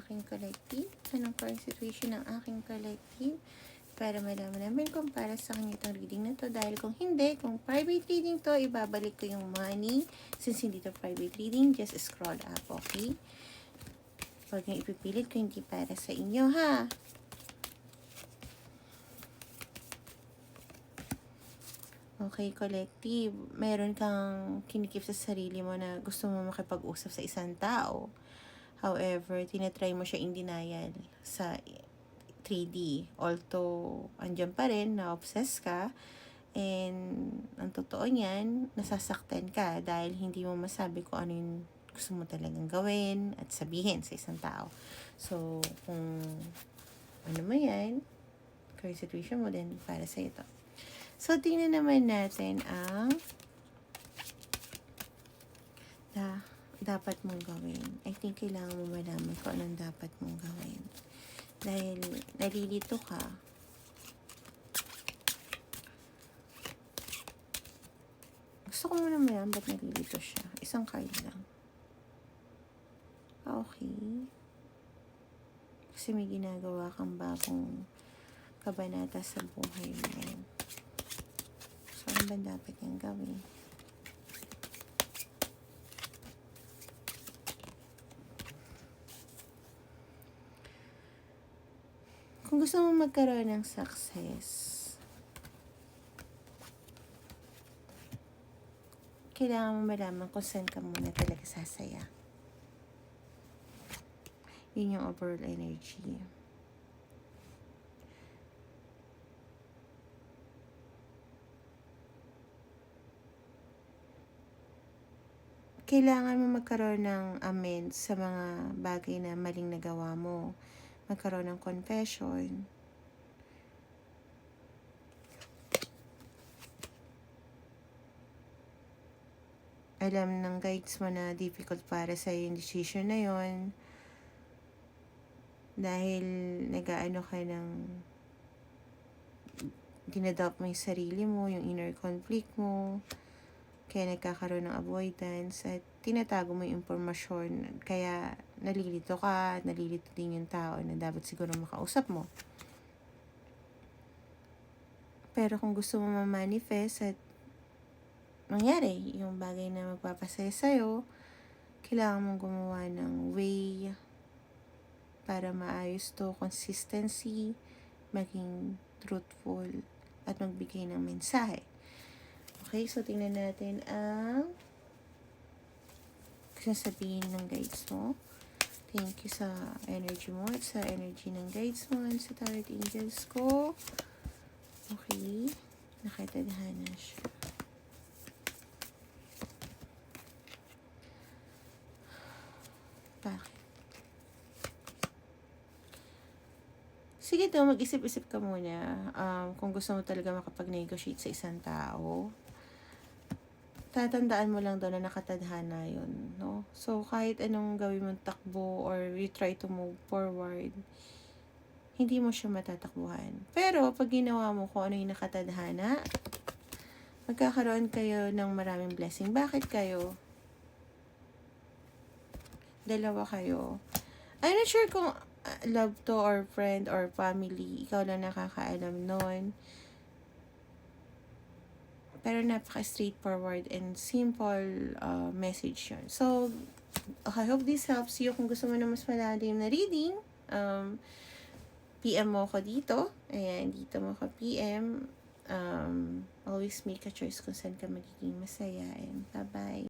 aking collective? Anong current situation ng aking collective? Para malaman namin kung para sa kanya itong reading na to. Dahil kung hindi, kung private reading to, ibabalik ko yung money. Since hindi to private reading, just scroll up, okay? Huwag niyo ipipilit kung hindi para sa inyo, ha? Okay, collective. Meron kang kinikip sa sarili mo na gusto mo makipag-usap sa isang tao. However, tinatry mo siya in denial sa 3D. Although, andyan pa rin, na-obsess ka. And, ang totoo niyan, nasasaktan ka dahil hindi mo masabi kung ano yung gusto mo talagang gawin at sabihin sa isang tao. So, kung ano mo yan, current situation mo, then para sa ito. So, tingnan naman natin ang dapat mong gawin. I think kailangan mo malaman kung anong dapat mong gawin. Dahil nalilito ka. Gusto ko muna malaman ba't nalilito siya. Isang card lang. Okay. Kasi may ginagawa kang bagong kabanata sa buhay mo. So, ano ba dapat niyang gawin? Kung gusto mo magkaroon ng success, kailangan mo malaman kung saan ka muna talaga sasaya. Yun yung overall energy. Kailangan mo magkaroon ng amends sa mga bagay na maling nagawa mo. Magkaroon ng confession. Alam ng guides mo na difficult para sa yung decision na yon. Dahil nag-aano ka ng dinadoubt mo yung sarili mo, yung inner conflict mo. Kaya nagkakaroon ng avoidance at tinatago mo yung impormasyon. Kaya nalilito ka at nalilito din yung tao na dapat siguro makausap mo. Pero kung gusto mo ma-manifest at mangyari yung bagay na magpapasaya sa'yo, kailangan mong gumawa ng way para maayos to, consistency, maging truthful, at magbigay ng mensahe. Okay, so tingnan natin ang sasabihin ng guides mo. Thank you sa energy mo at sa energy ng guides mo at sa tarot angels ko. Okay, nakatadhana siya. Bakit? Sige to, mag-isip-isip ka muna. Kung gusto mo talaga makapag-negotiate sa isang tao, tatandaan mo lang daw na nakatadhana yun, no? So, kahit anong gawin mong takbo or you try to move forward, hindi mo siya matatakbuhan. Pero, pag ginawa mo kung ano yung nakatadhana, magkakaroon kayo ng maraming blessing. Bakit kayo? Dalawa kayo. I'm not sure kung love to or friend or family. Ikaw lang nakakaalam nun. Pero napaka-straightforward and simple message yun. So, I hope this helps you. Kung gusto mo na mas malalim na reading, PM mo ko dito. Ayan, dito mo ko PM. Always make a choice kung saan ka magiging masaya. And bye-bye.